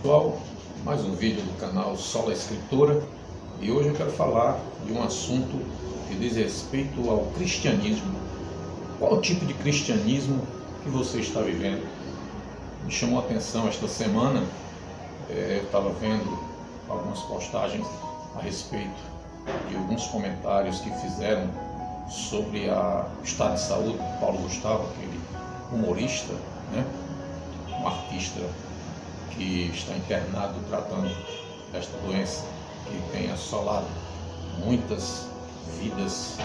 Pessoal, mais um vídeo do canal Sola Escritura, e hoje eu quero falar de um assunto que diz respeito ao cristianismo. Qual tipo de cristianismo que você está vivendo? Me chamou a atenção esta semana, eu estava vendo algumas postagens a respeito de alguns comentários que fizeram sobre o estado de saúde do Paulo Gustavo, aquele humorista, um artista que está internado tratando desta doença que tem assolado muitas vidas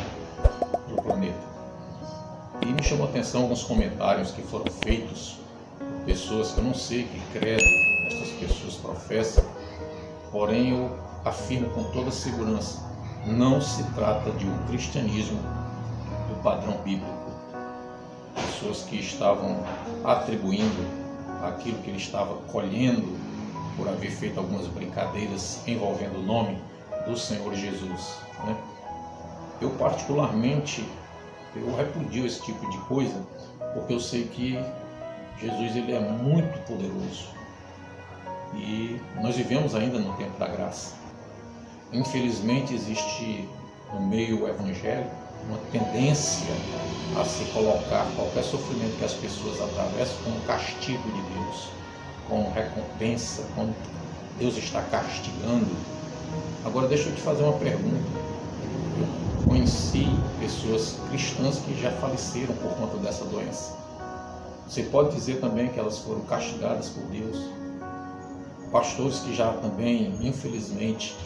do planeta. E me chamou a atenção alguns comentários que foram feitos por pessoas que eu não sei que credo estas pessoas professam, porém eu afirmo com toda segurança, não se trata de um cristianismo do padrão bíblico. Pessoas que estavam atribuindo aquilo que ele estava colhendo por haver feito algumas brincadeiras envolvendo o nome do Senhor Jesus. Eu particularmente, eu repudio esse tipo de coisa, porque eu sei que Jesus ele é muito poderoso e nós vivemos ainda no tempo da graça. Infelizmente existe no meio evangélico uma tendência a se colocar qualquer sofrimento que as pessoas atravessam como castigo de Deus, como recompensa, quando Deus está castigando. Agora deixa eu te fazer uma pergunta. Eu conheci pessoas cristãs que já faleceram por conta dessa doença. Você pode dizer também que elas foram castigadas por Deus? Pastores que já também, infelizmente,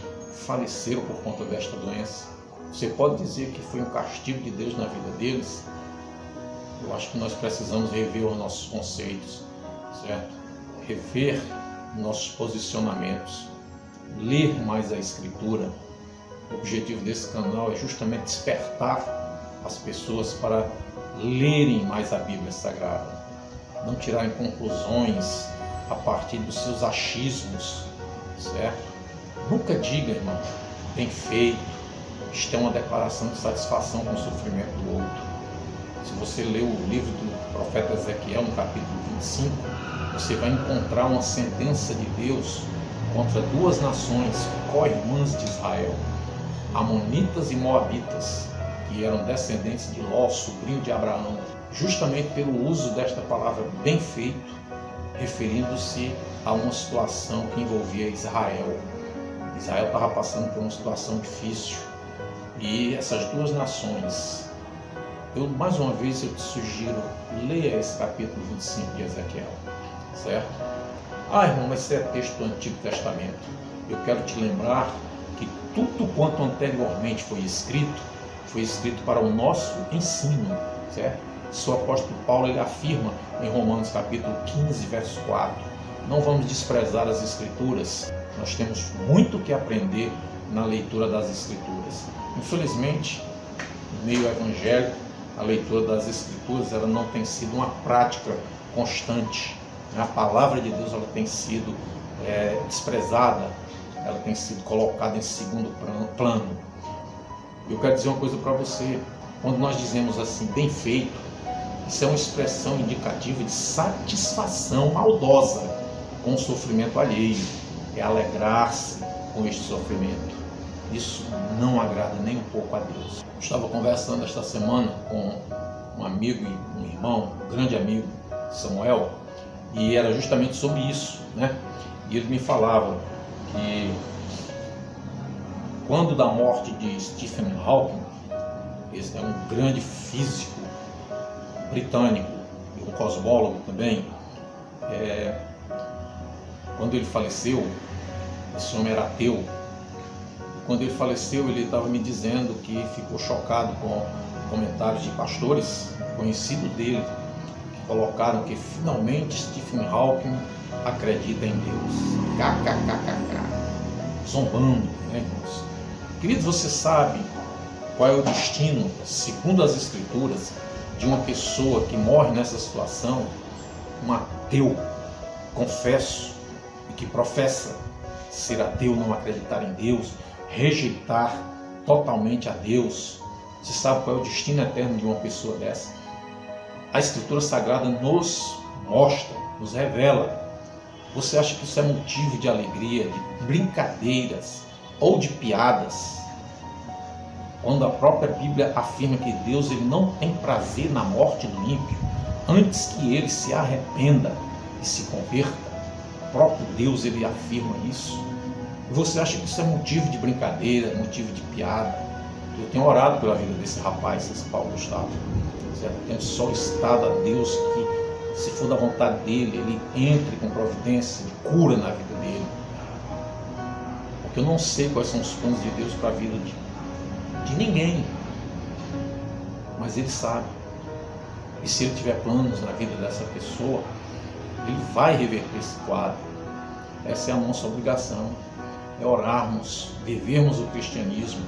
faleceram por conta desta doença. Você pode dizer que foi um castigo de Deus na vida deles? Eu acho que nós precisamos rever os nossos conceitos, certo? Rever nossos posicionamentos, ler mais a Escritura. O objetivo desse canal é justamente despertar as pessoas para lerem mais a Bíblia Sagrada, não tirarem conclusões a partir dos seus achismos, certo? Nunca diga, irmão, bem feito. Isto é uma declaração de satisfação com o sofrimento do outro. Se você ler o livro do profeta Ezequiel, no capítulo 25, você vai encontrar uma sentença de Deus contra duas nações, co-irmãs de Israel, Amonitas e Moabitas, que eram descendentes de Ló, sobrinho de Abraão, justamente pelo uso desta palavra bem feito, referindo-se a uma situação que envolvia Israel. Israel estava passando por uma situação difícil. E essas duas nações, mais uma vez eu te sugiro, leia esse capítulo 25 de Ezequiel, certo? Irmão, mas isso é texto do Antigo Testamento. Eu quero te lembrar que tudo quanto anteriormente foi escrito para o nosso ensino, certo? O apóstolo Paulo ele afirma em Romanos capítulo 15, verso 4, não vamos desprezar as Escrituras, nós temos muito que aprender na leitura das Escrituras. Infelizmente, no meio evangélico, a leitura das Escrituras ela não tem sido uma prática constante. A palavra de Deus ela tem sido desprezada, ela tem sido colocada em segundo plano. Eu quero dizer uma coisa para você, quando nós dizemos assim, bem feito, isso é uma expressão indicativa de satisfação maldosa com o sofrimento alheio, é alegrar-se com este sofrimento. Isso não agrada nem um pouco a Deus. Eu estava conversando esta semana com um amigo e um irmão, um grande amigo, Samuel, e era justamente sobre isso, E ele me falava que quando da morte de Stephen Hawking, esse é um grande físico britânico e um cosmólogo também, quando ele faleceu, esse homem era ateu. Quando ele faleceu, ele estava me dizendo que ficou chocado com comentários de pastores conhecidos dele, que colocaram que finalmente Stephen Hawking acredita em Deus. KKKKK. Zombando, irmãos? Querido, você sabe qual é o destino, segundo as Escrituras, de uma pessoa que morre nessa situação? Um ateu, confesso, e que professa ser ateu, não acreditar em Deus, rejeitar totalmente a Deus. Você sabe qual é o destino eterno de uma pessoa dessa? A Escritura Sagrada nos mostra, nos revela Você acha que isso é motivo de alegria, de brincadeiras ou de piadas? Quando a própria Bíblia afirma que Deus ele não tem prazer na morte do ímpio, antes que ele se arrependa e se converta, o próprio Deus ele afirma isso. E você acha que isso é motivo de brincadeira, motivo de piada? Eu tenho orado pela vida desse rapaz, esse Paulo Gustavo. Eu tenho solicitado a Deus que, se for da vontade dele, ele entre com providência de cura na vida dele. Porque eu não sei quais são os planos de Deus para a vida de ninguém. Mas ele sabe. E se ele tiver planos na vida dessa pessoa, ele vai reverter esse quadro. Essa é a nossa obrigação. É orarmos, vivermos o cristianismo.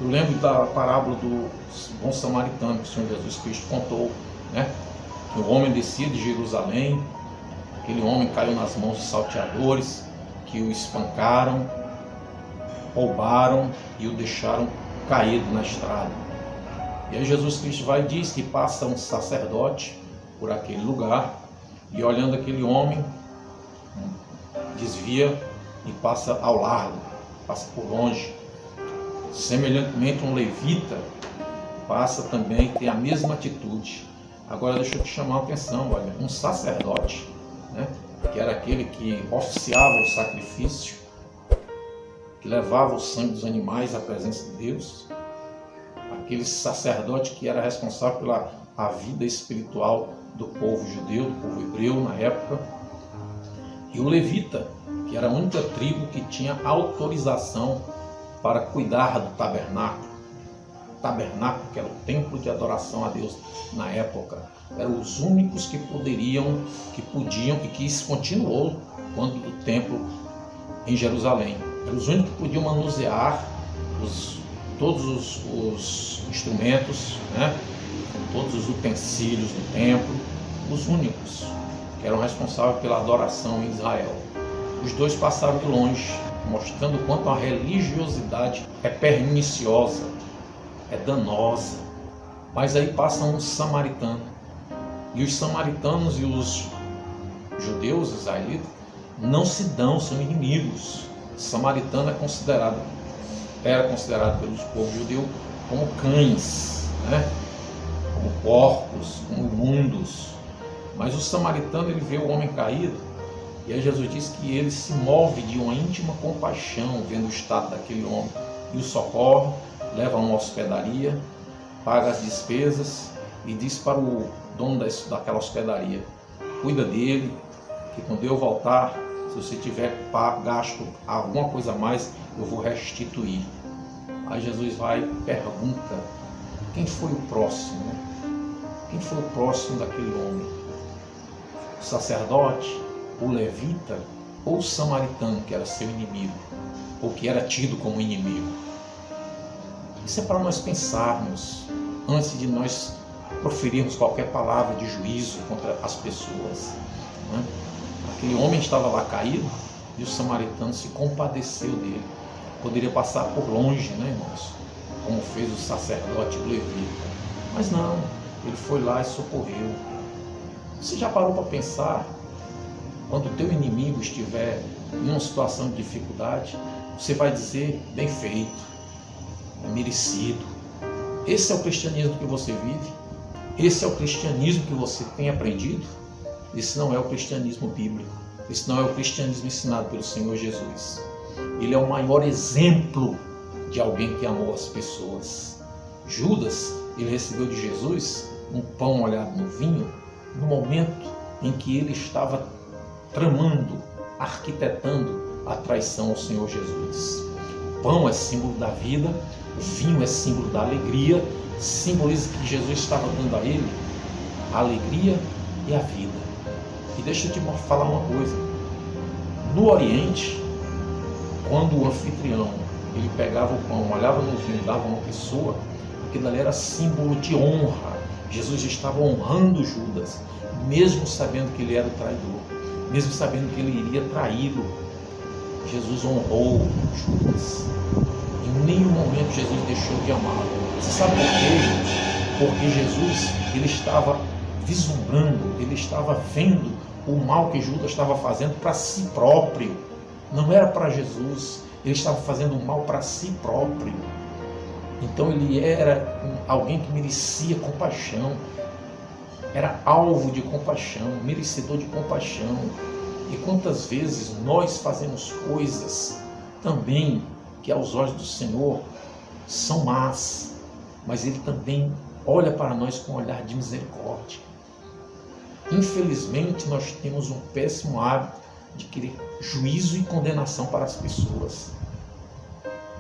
Eu lembro da parábola do bom samaritano que o Senhor Jesus Cristo contou, né? Que o homem descia de Jerusalém, aquele homem caiu nas mãos de salteadores, que o espancaram, roubaram e o deixaram caído na estrada. E aí Jesus Cristo vai e diz que passa um sacerdote por aquele lugar e olhando aquele homem, desvia e passa ao largo, passa por longe. Semelhantemente, um levita passa também, tem a mesma atitude. Agora deixa eu te chamar a atenção, olha, um sacerdote, né, que era aquele que oficiava o sacrifício, que levava o sangue dos animais à presença de Deus, aquele sacerdote que era responsável pela a vida espiritual do povo judeu, do povo hebreu na época, e o levita, que era a única tribo que tinha autorização para cuidar do tabernáculo. O tabernáculo, que era o templo de adoração a Deus na época, eram os únicos que podiam e que isso continuou quando o templo em Jerusalém. Eram os únicos que podiam manusear todos os instrumentos, né? Todos os utensílios do templo, os únicos que eram responsáveis pela adoração em Israel. Os dois passaram de longe, mostrando o quanto a religiosidade é perniciosa, é danosa. Mas aí passa um samaritano. E os samaritanos e os judeus, israelitas, não se dão, são inimigos. O samaritano era considerado pelos povos judeus como cães, né? Como porcos, como imundos. Mas o samaritano, ele vê o homem caído, e aí Jesus diz que ele se move de uma íntima compaixão, vendo o estado daquele homem, e o socorre, leva a uma hospedaria, paga as despesas, e diz para o dono daquela hospedaria: cuida dele, que quando eu voltar, se você tiver gasto alguma coisa a mais, eu vou restituir. Aí Jesus vai e pergunta: quem foi o próximo? Quem foi o próximo daquele homem? O sacerdote, o levita ou o samaritano, que era seu inimigo, ou que era tido como inimigo? Isso é para nós pensarmos antes de nós proferirmos qualquer palavra de juízo contra as pessoas, né? Aquele homem estava lá caído e o samaritano se compadeceu dele. Poderia passar por longe, né, irmãos? Como fez o sacerdote, o levita. Mas não, ele foi lá e socorreu. Você já parou para pensar? Quando o teu inimigo estiver em uma situação de dificuldade, você vai dizer: bem feito, é merecido. Esse é o cristianismo que você vive? Esse é o cristianismo que você tem aprendido? Esse não é o cristianismo bíblico. Esse não é o cristianismo ensinado pelo Senhor Jesus. Ele é o maior exemplo de alguém que amou as pessoas. Judas, ele recebeu de Jesus um pão molhado no vinho no momento em que ele estava tramando, arquitetando a traição ao Senhor Jesus. O pão é símbolo da vida, o vinho é símbolo da alegria, simboliza que Jesus estava dando a ele a alegria e a vida. E deixa eu te falar uma coisa: no Oriente, quando o anfitrião ele pegava o pão, olhava no vinho, dava a uma pessoa, aquilo ali era símbolo de honra. Jesus estava honrando Judas, mesmo sabendo que ele era o traidor, mesmo sabendo que ele iria traí-lo. Jesus honrou Judas. Em nenhum momento Jesus deixou de amá-lo. Você sabe por quê, gente? Porque Jesus, ele estava vislumbrando, ele estava vendo o mal que Judas estava fazendo para si próprio, não era para Jesus, ele estava fazendo o mal para si próprio. Então ele era alguém que merecia compaixão, era alvo de compaixão, merecedor de compaixão. E quantas vezes nós fazemos coisas também que aos olhos do Senhor são más, mas Ele também olha para nós com um olhar de misericórdia. Infelizmente nós temos um péssimo hábito de querer juízo e condenação para as pessoas.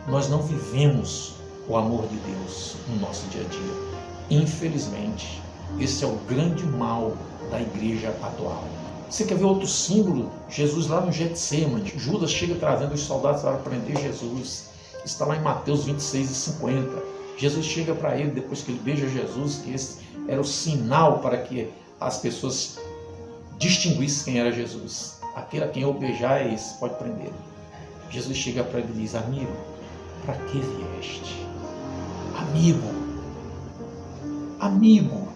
Nós não vivemos o amor de Deus no nosso dia a dia. Infelizmente, esse é o grande mal da igreja atual. Você quer ver outro símbolo? Jesus lá no Getsêmani. Judas chega trazendo os soldados para prender Jesus. Está lá em Mateus 26:50. Jesus chega para ele, depois que ele beija Jesus, que esse era o sinal para que as pessoas distinguissem quem era Jesus. Aquele a quem eu beijar é esse, pode prender. Jesus chega para ele e diz: amigo, para que vieste? Amigo,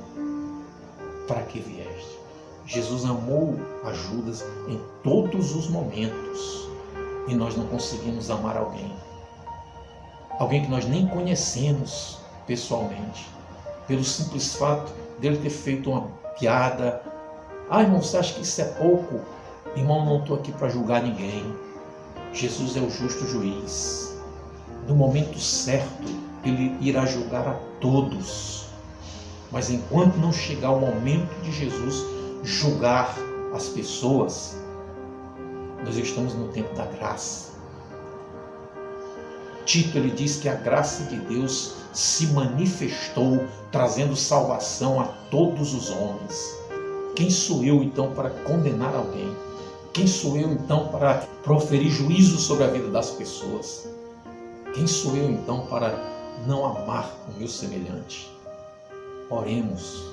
para que vieste? Jesus amou a Judas em todos os momentos, e nós não conseguimos amar alguém que nós nem conhecemos pessoalmente, pelo simples fato dele ter feito uma piada. Irmão, você acha que isso é pouco? Irmão, não estou aqui para julgar ninguém. Jesus é o justo juiz. No momento certo, Ele irá julgar a todos. Mas enquanto não chegar o momento de Jesus julgar as pessoas, nós estamos no tempo da graça. Tito, ele diz que a graça de Deus se manifestou, trazendo salvação a todos os homens. Quem sou eu então para condenar alguém? Quem sou eu então para proferir juízo sobre a vida das pessoas? Quem sou eu então para não amar o meu semelhante? Oremos.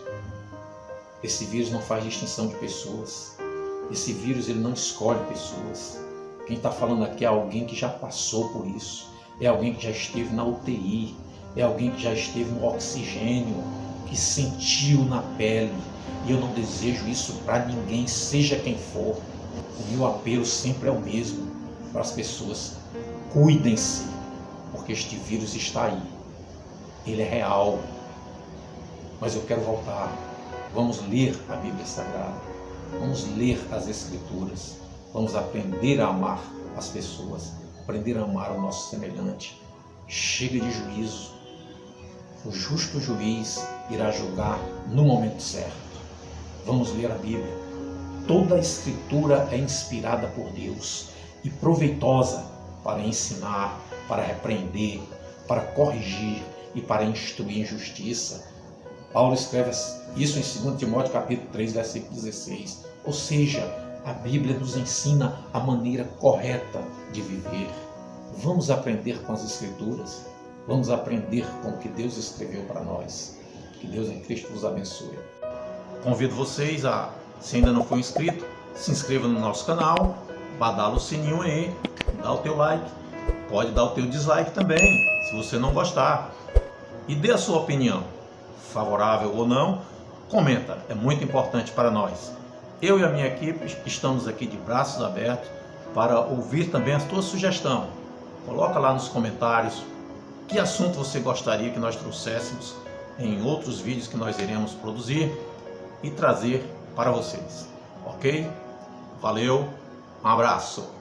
Esse vírus não faz distinção de pessoas. Esse vírus ele não escolhe pessoas. Quem está falando aqui é alguém que já passou por isso. É alguém que já esteve na UTI. É alguém que já esteve no oxigênio, que sentiu na pele. E eu não desejo isso para ninguém, seja quem for. O meu apelo sempre é o mesmo para as pessoas. Cuidem-se, porque este vírus está aí. Ele é real. Mas eu quero voltar. Vamos ler a Bíblia Sagrada. Vamos ler as Escrituras. Vamos aprender a amar as pessoas. Aprender a amar o nosso semelhante. Chega de juízo. O justo juiz irá julgar no momento certo. Vamos ler a Bíblia. Toda a Escritura é inspirada por Deus e proveitosa para ensinar, para repreender, para corrigir e para instruir em justiça. Paulo escreve isso em 2 Timóteo capítulo 3, versículo 16. Ou seja, a Bíblia nos ensina a maneira correta de viver. Vamos aprender com as Escrituras. Vamos aprender com o que Deus escreveu para nós. Que Deus em Cristo vos abençoe. Convido vocês a, se ainda não for inscrito, se inscreva no nosso canal, badala o sininho aí, dá o teu like, pode dar o teu dislike também, se você não gostar. E dê a sua opinião, favorável ou não, comenta, é muito importante para nós. Eu e a minha equipe estamos aqui de braços abertos para ouvir também a tua sugestão. Coloca lá nos comentários que assunto você gostaria que nós trouxéssemos em outros vídeos que nós iremos produzir e trazer para vocês, ok? Valeu, um abraço!